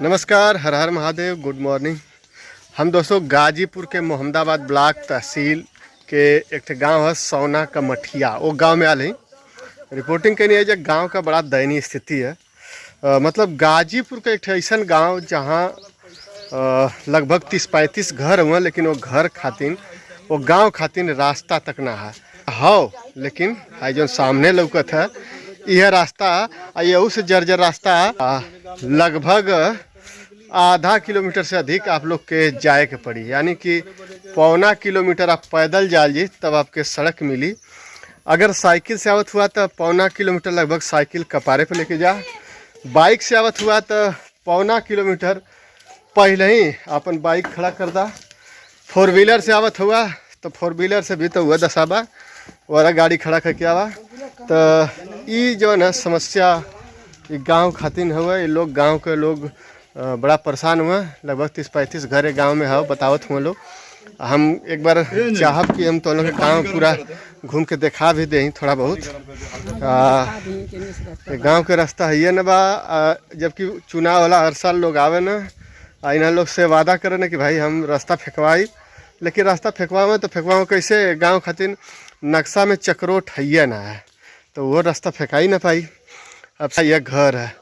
नमस्कार, हर हर Mahadev, good morning. हम दोस्तों गाजीपुर के मोहम्मदाबाद ब्लॉक तहसील के एक गांव है सोना का मठिया, वो गांव में आल ही रिपोर्टिंग करनी है। जब गांव का बड़ा दयनीय स्थिति है। मतलब गाजीपुर का एक ऐसा गांव जहां लगभग 30-35 घर हुए, लेकिन वो घर खातिन, वो गांव खातिन रास्ता तक ना है लेकिन जो सामने लौकत है यह रास्ता, यहू से जर्जर रास्ता लगभग आधा किलोमीटर से अधिक आप लोग के जाए के पड़ी, यानी कि पौना किलोमीटर आप पैदल जाइए तब आपके सड़क मिली। अगर साइकिल से आवत हुआ तो पौना किलोमीटर लगभग साइकिल कपारे पे लेके जा। बाइक से आवत हुआ तो पौना किलोमीटर पहले ही अपन बाइक खड़ा कर दा। फोर व्हीलर से आवत हुआ तो फोर व्हीलर से भी तो हुआ दसाबा वाला गाड़ी खड़ा करके आवा। तो ये जो है समस्या गांव खातिन हुआ, ये लोग गांव के लोग बड़ा परेशान हुआ। लगभग 30-35 घर गांव में है, बतावत हुए लोग। हम एक बार चाहब कि हम तो लोग गांव पूरा घूम के देखा भी दें थोड़ा बहुत। गांव के रास्ता है न बा, जबकि चुनाव वाला हर साल लोग आवे न, इन लोग से वादा करे न कि भाई हम रास्ता फेंकवाई, लेकिन रास्ता फेंकवा तो फेंकवा कैसे? गांव खातिर नक्शा में चक्रोट है ना है, तो वो रास्ता फेंका ही ना पाई। अब यह घर है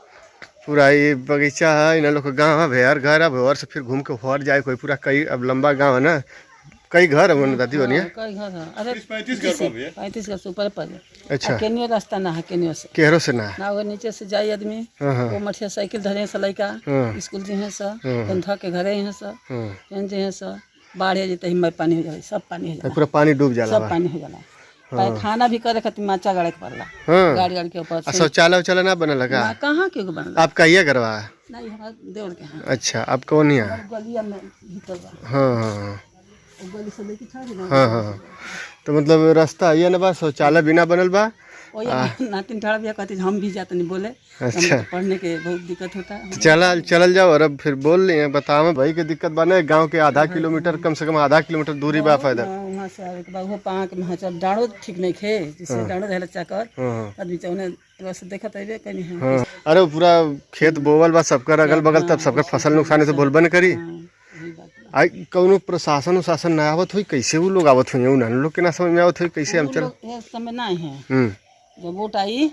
पूरा, ये बगीचा है, इन लोग का गाँव है, भेड़ घर है, भेड़ से फिर घूम के फौर जाए कोई पूरा। कई अब लंबा गांव है ना, कई घर है दादी बनिया, कई घर है। अरे 35 घर से ऊपर पर। अच्छा, केनियो रास्ता ना है, केनियो से केहरो से ना ना, वो नीचे से जाई आदमी, वो मठिया साइकिल धरे से लइका स्कूल जे है सा, धंधा के घरे है सा, ट्रेन जे है सा, बाढ़ है जते हिम्मत पानी हो जाए, सब पानी हो जाए, पूरा पानी डूब जाला, सब पानी हो जाला। खाना भी करे खातिर माचा गाड़े के पड़ला, गाड़ी के ऊपर। शौचालय उचालय ना बने लगा? कहाँ के बनल? आपका ये करवा? नहीं, हमारा देवर के हां। अच्छा, आप कौन है? गलिया में भीतर बा। हाँ, गली से लेके छाड़ी ना। हाँ। तो मतलब रास्ता ये ना बा, शौचालय बिना बनल बा। नातिन ठाड़ा भी कहती हम भी जाते नहीं बोले। अच्छा, पढ़ने के बहुत दिक्कत होता है। चल जाओ। और अब फिर बोल लिए बताओ भाई के दिक्कत बने। गांव के आधा किलोमीटर, कम से कम आधा किलोमीटर दूरी बा पैदल। वहाँ से आवे के बाद वो पाँव के महाचल डाँडो ठीक नहीं खे, जिससे डाँडो रहला चाकर आदमी चौने बस देखत आइबे कहीं है। अरे पूरा खेत बोवल बा, सबकर अगल बगल, तब सबकर फसल नुकसान तो बोलबे न करी। आई कौनो प्रशासन उशासन ना आवत हुई, कैसे वो लोग आवत हुई? उन लोग के ना समझ में आवत हुई कैसे हम चल समय ना है। जब वोट आई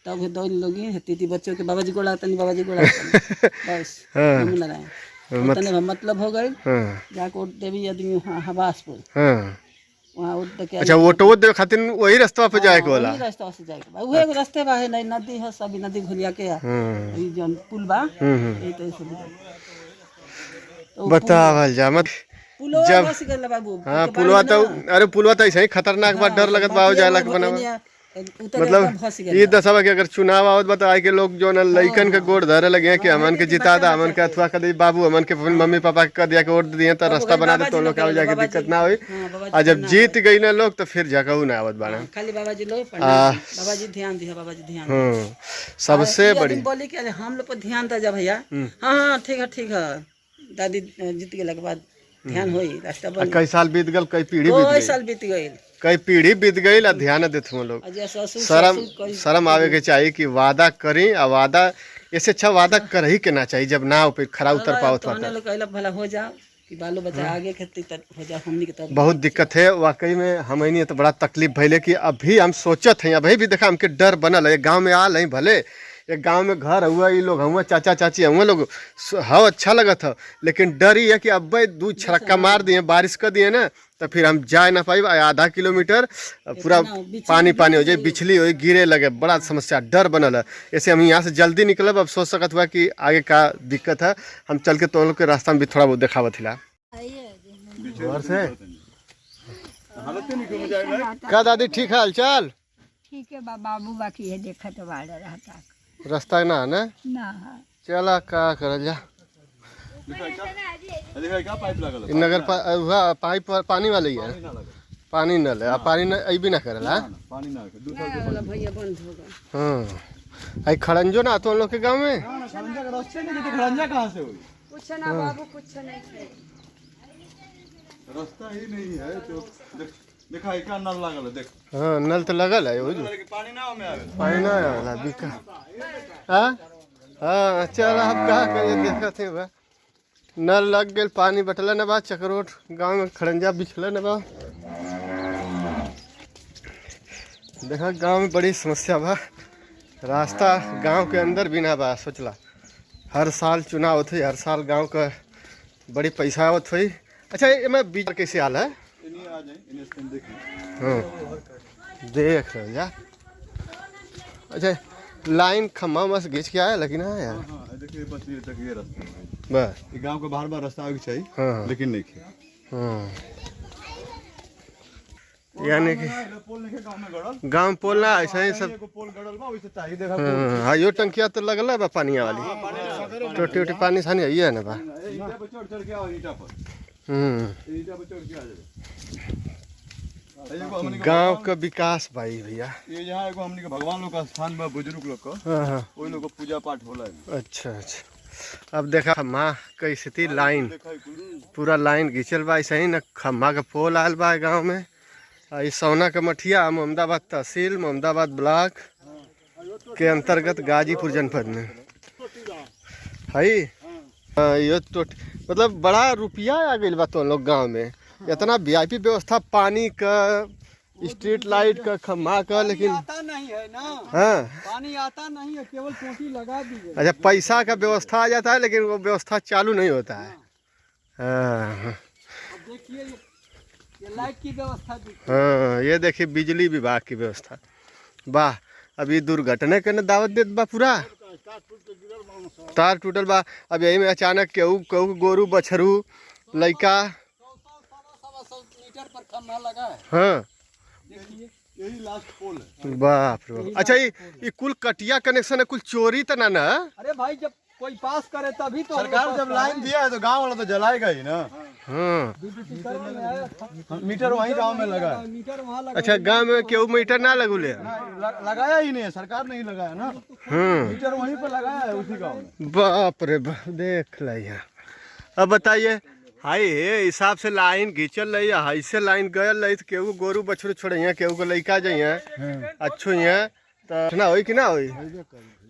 तब दो लोग तीती बच्चों के बाबाजी गोड़ा तनी, बाबाजी गोड़ा बस मतलब हो गए। जाके वोट देवी आदमी हबासपुर, वहाँ वोट देके। अच्छा, वोट दे खातिर वही रास्ता पे जाए के वाला? वही रास्ता से जाए के, वही रास्ते बा है, नहीं नदी है, सभी नदी घुलिया के है, जौन पुल बा यही तो सब बतावल जा मत। जब हाँ पुलवा तो, अरे पुलवा तो ऐसे ही खतरनाक बा, डर लगत बा जाए लग बना। मतलब ये दसवा के अगर चुनाव आवत बता के लोग जो न लइकन के गोड़ धरे लगे कि हमन के जिता दा, हमन के अथवा कर दी बाबू, हमन के मम्मी पापा के कर दिया के वोट दिए तो रास्ता बना दे, तो लोग के जाके दिक्कत ना हुई। और जब जीत गई ना लोग तो फिर जगह ना आवत बाना। खाली बाबाजी लोग, बाबाजी ध्यान दिया, बाबाजी ध्यान। सबसे बड़ी बोली कि हम लोग पर ध्यान दे जा भैया। हाँ ठीक है, ठीक है। दादी जीत गए के बाद ध्यान होई, रास्ता बन। कई साल बीत गल, कई पीढ़ी बीत गई, कई पीढ़ी बीत गई, ध्यान देते लोग। शर्म आवे के चाहिए कि वादा करी, और वादा ऐसे अच्छा वादा कर ही के ना चाहिए जब ना खरा उतर पाओ तो भला हो जाओ कि बालो बच्चा आगे खेती हो जाओ। हमनी के तो बहुत दिक्कत है वाकई में, हमें तो बड़ा तकलीफ भैले कि अभी हम सोचत हैं, अभी भी देखा हमके डर बनल है। गाँव में आ नहीं भले, एक गांव में घर हुआ, ये लोग हुआ, चाचा चाची हुआ लोग, हाँ अच्छा लगा था, लेकिन डर ही है कि अब दू छड़क्का मार दिए, बारिश कर दिए ना, तो फिर हम जा ना पाई। आधा किलोमीटर पूरा पानी पानी हो जाए, बिछली हो गिरे लगे, बड़ा समस्या, डर बनल है। ऐसे हम यहाँ से जल्दी निकलब, अब सोच सकत हुआ कि आगे का दिक्कत है। हम चल के तो लोग के रास्ता में भी थोड़ा बहुत देखावत हिला से। का दादी ठीक है? हालचाल ठीक है बाबू, बाकी है देखा तो बाड़ा रहता रास्ता ना है ना, चला का कर जा। नगर पाइप पानी वाले ही है, पानी नल है, पानी न भी ना करला। हाँ, आई खड़ंजो ना तो लोग के गांव में रास्ता ही नहीं है। तो देखा एक नल लगल है, देख। हाँ, नल तो लगल है, पानी ना में आवे, पानी ना आवेला बिका। हां हाँ चल अब का करिए देखत है बा नल लग गए पानी बटला न बा चक्रोट गांव में खड़ंजा बिछला न बा देखा गांव में बड़ी समस्या बा रास्ता गांव के अंदर भी ना बा सोचला हर साल चुनाव होते हर साल गांव का बड़ी पैसा आवत हुई। अच्छा ये मैं बीज कैसे आल है हाँ देख रहे जा अच्छा लाइन खम्मा मस घींच के आया लेकिन हाँ यार देखिए बस ये तक ये रास्ता बस ये गांव का बाहर बाहर रास्ता आगे चाहिए हाँ लेकिन नहीं किया हाँ यानी कि पोल नहीं गांव में गड़ल गांव में पोल ना ऐसा ही सब पोल गड़ल बा वैसे चाहिए देखा हाँ यो टंकिया तो लगल बा पानी वाली टोटी उटी पानी सानी है ना बा ईटा पे चढ़ के आओ ईटा पर ईटा पे चढ़ के आ जाए गांव का विकास भाई भैया ये जहाँ एगो हमनी के भगवान लोग का स्थान बा बुजुर्ग लोग का हाँ हाँ वही लोग का पूजा पाठ होला है। अच्छा अच्छा अब देखा खम्मा का स्थिति लाइन पूरा लाइन घिंचल बा ऐसा ही ना खम्मा का पोल आयल बा गाँव में इस सौना का मठिया मोहम्मदाबाद तहसील मोहम्मदाबाद ब्लॉक के अंतर्गत गाजीपुर जनपद में है ये तो मतलब बड़ा रुपया आ गई बा तो लोग गांव में इतना वीआईपी व्यवस्था पानी का स्ट्रीट लाइट का खम्मा का लेकिन आता नहीं है ना हाँ पानी आता नहीं है केवल टोटी लगा दी अच्छा पैसा का व्यवस्था आ जाता है लेकिन वो व्यवस्था चालू नहीं होता है हाँ अब देखिए ये लाइट की व्यवस्था हाँ ये देखिए बिजली विभाग की व्यवस्था वाह अभी दुर्घटना के न दावत देत बा पूरा तार टूटल बा अब यही में अचानक केहू केहू गोरू बछरू लइका मीटर पर खम्मा लगा है हाँ यही लास्ट पोल है। बाप रे बाप। अच्छा ये कुल कटिया कनेक्शन है कुल चोरी तो ना ना अरे भाई जब कोई पास करे तभी तो सरकार जब लाइन दिया है तो गांव वाला तो जलाएगा ही ना। हाँ मीटर वहीं गांव में लगा है। मीटर वहाँ लगा अच्छा गांव में केहू मीटर ना लगुले लगाया ही नहीं है सरकार नहीं लगाया ना मीटर वहीं पर लगाया है उसी गांव में। बाप रे बाप देख लिया अब बताइए हाई हे हिसाब से लाइन घिंचल रही है ऐसे लाइन गयल रही तो केहू गोरू बछरू छोड़े केहू को लइका जाइए अच्छो यहाँ तो ना होई कि ना होई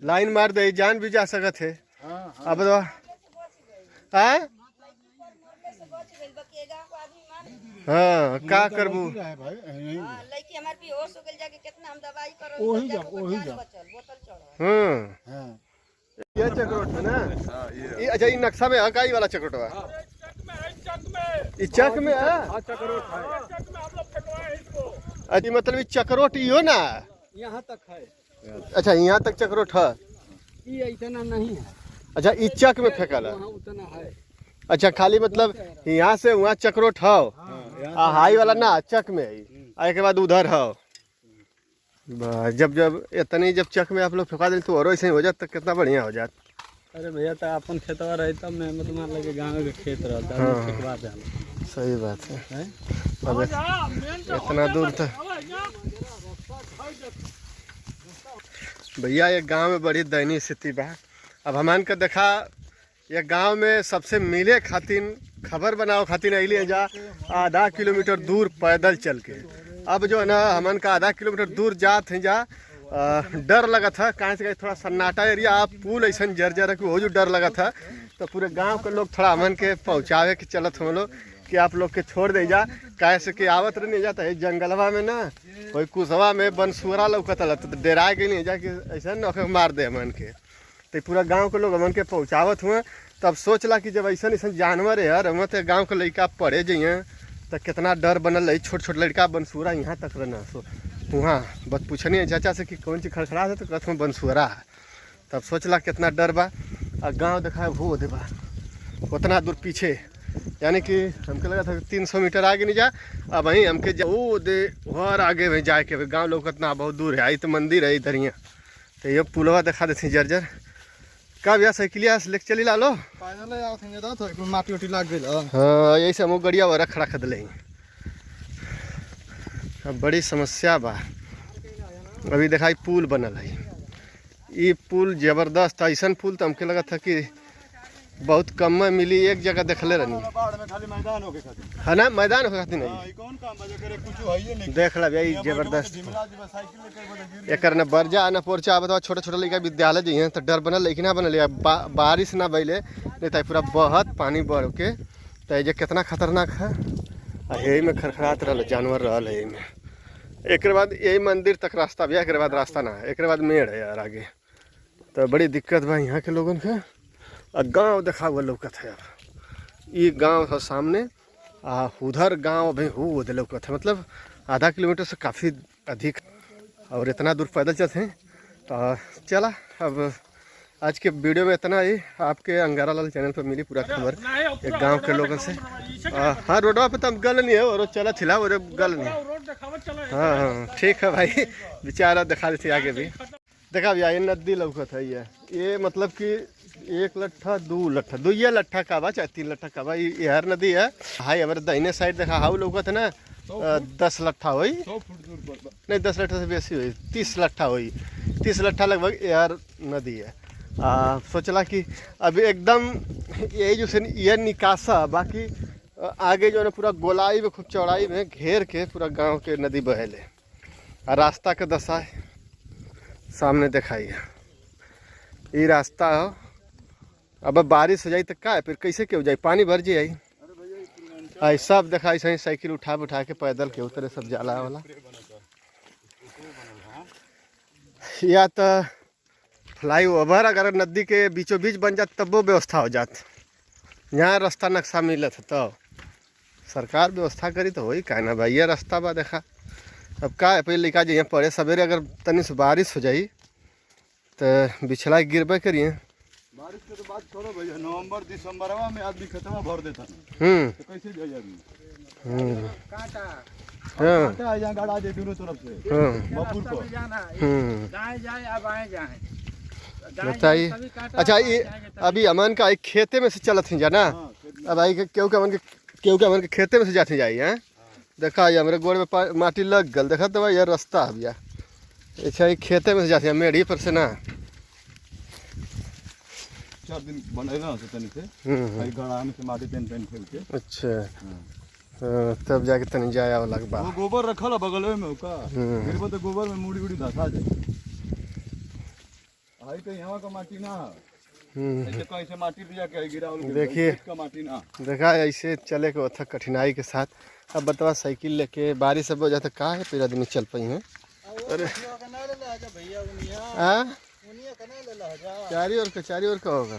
लाइन मार दे जान भी जा सकत है अब हाँ का करबू ये चक्रोट है ना ये अच्छा ये नक्शा में है का वाला चक्रोट है चक में है अच्छा मतलब चक्रोट यो ना यहाँ तक है। अच्छा यहाँ तक चक्रोट है ये इतना नहीं है। अच्छा ई चक में फेंकल है उतना है। अच्छा खाली मतलब यहाँ से वहाँ चक्रोट है हाई वाला ना चक में आए के बाद उधर है जब जब इतनी जब चक में आप लोग फेंका दें तो और ऐसे ही हो जाता कितना बढ़िया हो जाता। अरे भैया तो अपन खेतवा रहे तब मेहनत मान लगे गाँव के खेत रहता है। सही बात है अब इतना दूर था भैया ये गांव में बड़ी दयनीय स्थिति बा। अब हमान का देखा ये गांव में सबसे मिले खातिन खबर बनाओ खातिन अली जा आधा किलोमीटर दूर पैदल चल के अब जो है ना हमन का आधा किलोमीटर दूर जात हैं जा डर लगा था कहाँ से थोड़ा सन्नाटा एरिया आप पुल ऐसा जर्जर है कि वो जो डर लगा था तो पूरे गांव के लोग थोड़ा हमन के पहुँचावे के चलत हम लोग कि आप लोग के छोड़ दे जा कैसे कि आवत नहीं जाता है जंगलवा में ना कोई कुसवा में बनसुरा लौकता तो डरा के नहीं जा कि ऐसा न मार दे हमन के तो पूरा गांव के लोग हमन के पहुँचावत हुए तब सोचला कि जब ऐसा ऐसा जानवर है यार हम तो गाँव के लड़का पढ़े जाइए तो कितना डर बनल रही छोट छोट लड़का बनसुरा यहाँ तक रहना सो वहाँ बस पूछनी है चाचा से कि कौन चीज खड़खड़ा है तो कहते बनसुरा है तब सोचला कितना डर बा और गाँव देखा है वो दे बा उतना दूर पीछे यानी कि हमको लगा था 300 मीटर आगे नहीं जा अब वहीं हमके वो दे और आगे वहीं जाए के गाँव लोग कितना बहुत दूर है आई तो मंदिर है इधर यहाँ तो ये पुलवा दिखा देती जर्जर का भैया साइकिलिया से लेके चली ला लो माटी उटी लाग गई। हाँ यही से हम गड़िया वाला खड़ा खद ले अब बड़ी समस्या बा। अभी देखा पुल बनल है ये पुल जबरदस्त ऐसा पुल तो हमके लगा था कि बहुत कम में मिली, एक जगह देखले रहनी बाढ़ में खाली मैदान होके खातिर है ना, मैदान हो खातिर नहीं। ई कौन काम बजे करे कुछ है ही नहीं। देख ला भाई जबरदस्त जिमला जी साइकिल लेके बड़े गिर एकर न बर्जा न पोरचा अब तो छोटे छोटे लड़का विद्यालय जइए तो डर बनल लेकिन ना बनल बारिश ना भइले नहीं तो पूरा बहत पानी बढ़ के तो ये कितना खतरनाक है। यही में खरखरात रहा जानवर रहा है। यही में एक बाद यही मंदिर तक रास्ता भैया, एक बाद रास्ता ना है, एक बाद मेड़ है यार आगे। तो बड़ी दिक्कत बा यहाँ के लोगन के। और गाँव देखा हुआ लौकत है, अब ये गाँव है सामने उधर गाँव अभी हो लौकत है, मतलब आधा किलोमीटर से काफ़ी अधिक और इतना दूर पैदल चलते हैं। तो चला अब आज के वीडियो में इतना ही। आपके अंगारा लाल चैनल पर मिली पूरा खबर एक गांव के लोगों से। हाँ रोडवा पे तो गल नहीं है और चला छिला और गल नहीं। हाँ हाँ ठीक है भाई, बेचारा दिखा देते आगे भी। देखा भैया ये नदी लौकत है, ये मतलब कि 1 लट्ठा 2 लट्ठा 2 लट्ठा का बा चाहे 3 लट्ठा का बा, ये हर नदी है। हाई हमारे दाहिने साइड देखा हाउ लौकत है ना 10 लट्ठा हुई, 100 फुट दूर पर नहीं 10 लट्ठा से बेसी हुई, 30 लट्ठा हुई, 30 लट्ठा लगभग यार नदी है। सोचला कि अभी एकदम यही जो से ये निकासा, बाकी आगे जो है पूरा गोलाई में खूब चौड़ाई में घेर के पूरा गांव के नदी बहेले। रास्ता के दशा सामने दिखाई है, ये रास्ता हो। अब बारिश हो जाए तो क्या है फिर, कैसे क्यों जाए, पानी भर जाए। आई सब दिखाई सही साइकिल उठा के पैदल के उतरे सब जाला वाला, या तो फ्लाईओवर अगर नदी के बीचों बीच बन जात तब वो व्यवस्था हो जात। यहाँ रास्ता नक्शा मिलत है तो सरकार व्यवस्था करी तो वही कहना भाई, ये रास्ता बा देखा। अब का है पहले लिखा जाइए पड़े सवेरे अगर तनी से बारिश हो जाई तो बिछला गिरबे करिए। बारिश के तो बात छोड़ो भैया, नवंबर दिसंबरवा में आदमी खतवा भर देता तो कैसे जाए आदमी। हाँ कांटा यहाँ गाड़ा दे दोनों तरफ से बपुर को बताइए। अच्छा ये अभी अमन का एक खेते में से चलत ही जाना, अब आई क्यों के अमन के खेते में से जाते जाइए हैं। देखा ये हमारे गोड़ में माटी लग गल, देखा तो भाई यार रास्ता है भैया। अच्छा ये खेते में से जाते हैं मेढ़ी पर से ना 4 दिन बनेगा से तनी से भाई गड़ा में से माटी पेन फेल के। अच्छा तब जाके तनी जाया वाला के बाद वो गोबर रखल है बगल में का, फिर वो तो गोबर में मुड़ी उड़ी धसा जाए। आई तो यहाँ का माटी ना ऐसे कैसे माटी दिया के गिरावल के देखिए का माटी ना देखा ऐसे चले के उतना कठिनाई के साथ। अब बतवा साइकिल लेके बारिश सब हो जाता का है फिर आदमी चल पाई है। अरे चारी और का होगा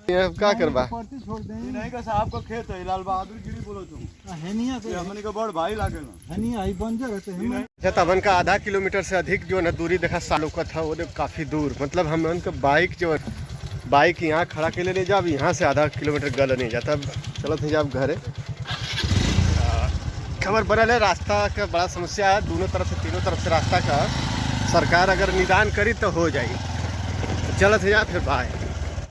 क्या करबा। नहीं का साहब का खेत है, लाल बहादुर गिरी बोलो तुम हेनिया के हमने का बड़ भाई लागेला हेनिया आई बंजर रहते हैं। अच्छा तबन का आधा किलोमीटर से अधिक जो है दूरी देखा सालों का था, वो काफ़ी दूर, मतलब हम उनका बाइक यहाँ खड़ा के ले जाब, यहाँ से आधा किलोमीटर गल नहीं जाता। अब चलो थे जाब घरे। खबर बनल है रास्ता का बड़ा समस्या है, दोनों तरफ से तीनों तरफ से रास्ता का सरकार अगर निदान करी तो हो जाएगी। चलो थे जा फिर बाय।